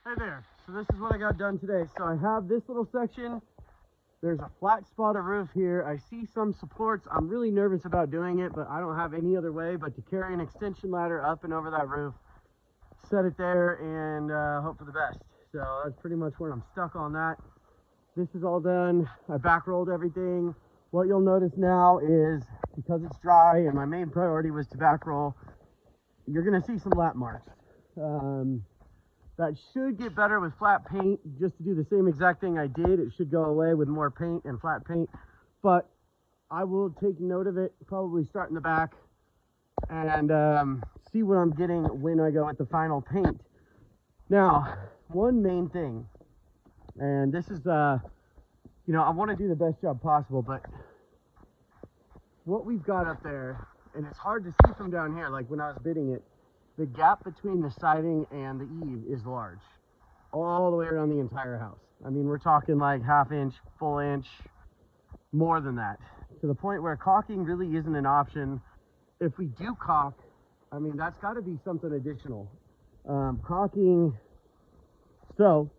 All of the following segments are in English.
Hey there, so this is what I got done today. So I have this little section. There's a flat spot of roof here. I see some supports. I'm really nervous about doing it, but I don't have any other way but to carry an extension ladder up and over that roof, set it there, and hope for the best. So that's pretty much where I'm stuck on that. This is all done. I back rolled everything. What you'll notice now is, because it's dry and my main priority was to back roll, you're gonna see some lap marks. That should get better with flat paint, just to do the same exact thing I did. It should go away with more paint and flat paint, but I will take note of it, probably start in the back and see what I'm getting when I go with the final paint. Now, one main thing, and this is, you know, I want to do the best job possible, but what we've got up there, and it's hard to see from down here, like when I was bidding it, the gap between the siding and the eave is large, all the way around the entire house. I mean, we're talking like ½ inch, full inch, more than that, to the point where caulking really isn't an option. If we do caulk, I mean, that's got to be something additional. Caulking, so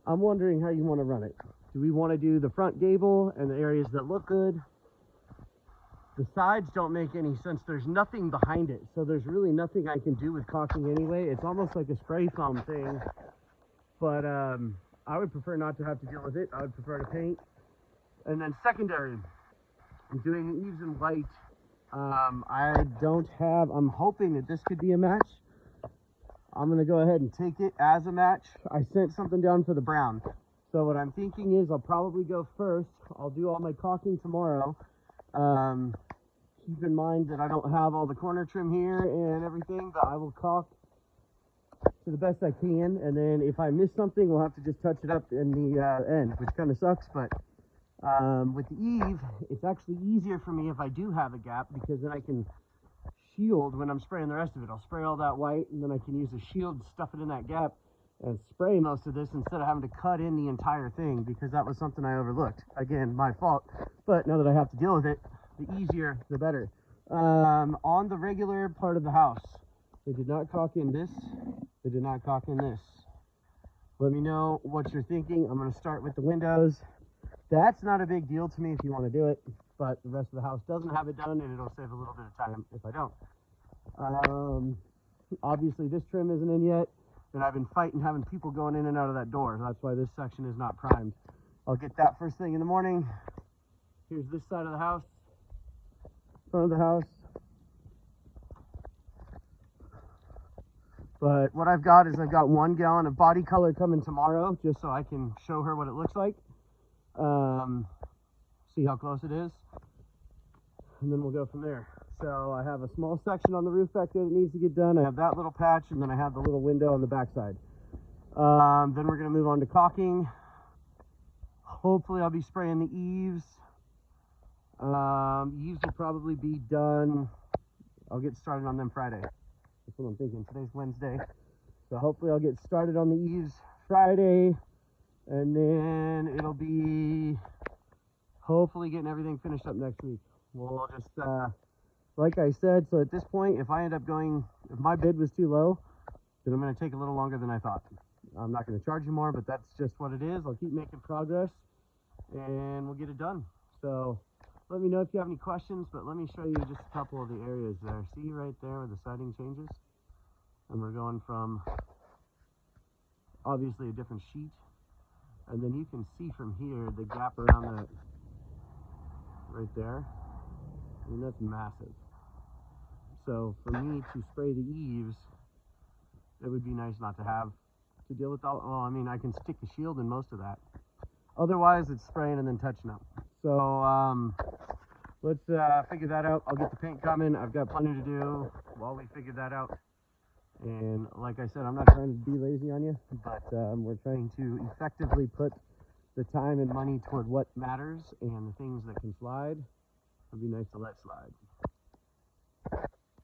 I'm wondering how you want to run it. Do we want to do the front gable and the areas that look good? The sides don't make any sense. There's nothing behind it, so there's really nothing I can do with caulking anyway. It's almost like a spray foam thing, but I would prefer not to have to deal with it. I would prefer to paint. And then secondary, I'm doing eaves in white. I'm hoping that this could be a match. I'm gonna go ahead and take it as a match. I sent something down for the brown. So what I'm thinking is I'll probably go first. I'll do all my caulking tomorrow. Keep in mind that I don't have all the corner trim here and everything, but I will caulk to the best I can, and then if I miss something, we'll have to just touch it up in the end, which kind of sucks. But with the eave, it's actually easier for me if I do have a gap, because then I can shield when I'm spraying the rest of it. I'll spray all that white, and then I can use a shield to stuff it in that gap and spray most of this instead of having to cut in the entire thing, because that was something I overlooked. Again, my fault, but now that I have to deal with it, the easier the better. On the regular part of the house, they did not caulk in this, they did not caulk in this. Let me know what you're thinking. I'm going to start with the windows. That's not a big deal to me if you want to do it, but the rest of the house doesn't have it done, and it'll save a little bit of time if I don't. Obviously this trim isn't in yet, and I've been fighting having people going in and out of that door. That's why this section is not primed. I'll get that first thing in the morning. Here's this side of the house, front of the house. But what I've got is I've got 1 gallon of body color coming tomorrow, just so I can show her what it looks like. See how close it is, and then we'll go from there. So I have a small section on the roof back there that needs to get done. I have that little patch, and then I have the little window on the back side. Then we're going to move on to caulking. Hopefully I'll be spraying the eaves. Eaves will probably be done. I'll get started on them Friday. That's what I'm thinking. Today's Wednesday. So hopefully I'll get started on the eaves Friday, and then it'll be hopefully getting everything finished up next week. We'll just, like I said, so at this point, if my bid was too low, then I'm going to take a little longer than I thought. I'm not going to charge you more, but that's just what it is. I'll keep making progress, and we'll get it done. So let me know if you have any questions, but let me show you just a couple of the areas there. See right there where the siding changes? And we're going from, obviously, a different sheet. And then you can see from here the gap around that right there. I mean, that's massive. So for me to spray the eaves, it would be nice not to have to deal with all, well, I mean, I can stick a shield in most of that. Otherwise, it's spraying and then touching up. So let's figure that out. I'll get the paint coming. I've got plenty to do while we figure that out. And like I said, I'm not trying to be lazy on you, but we're trying to effectively put the time and money toward what matters, and the things that can slide would be nice to let slide.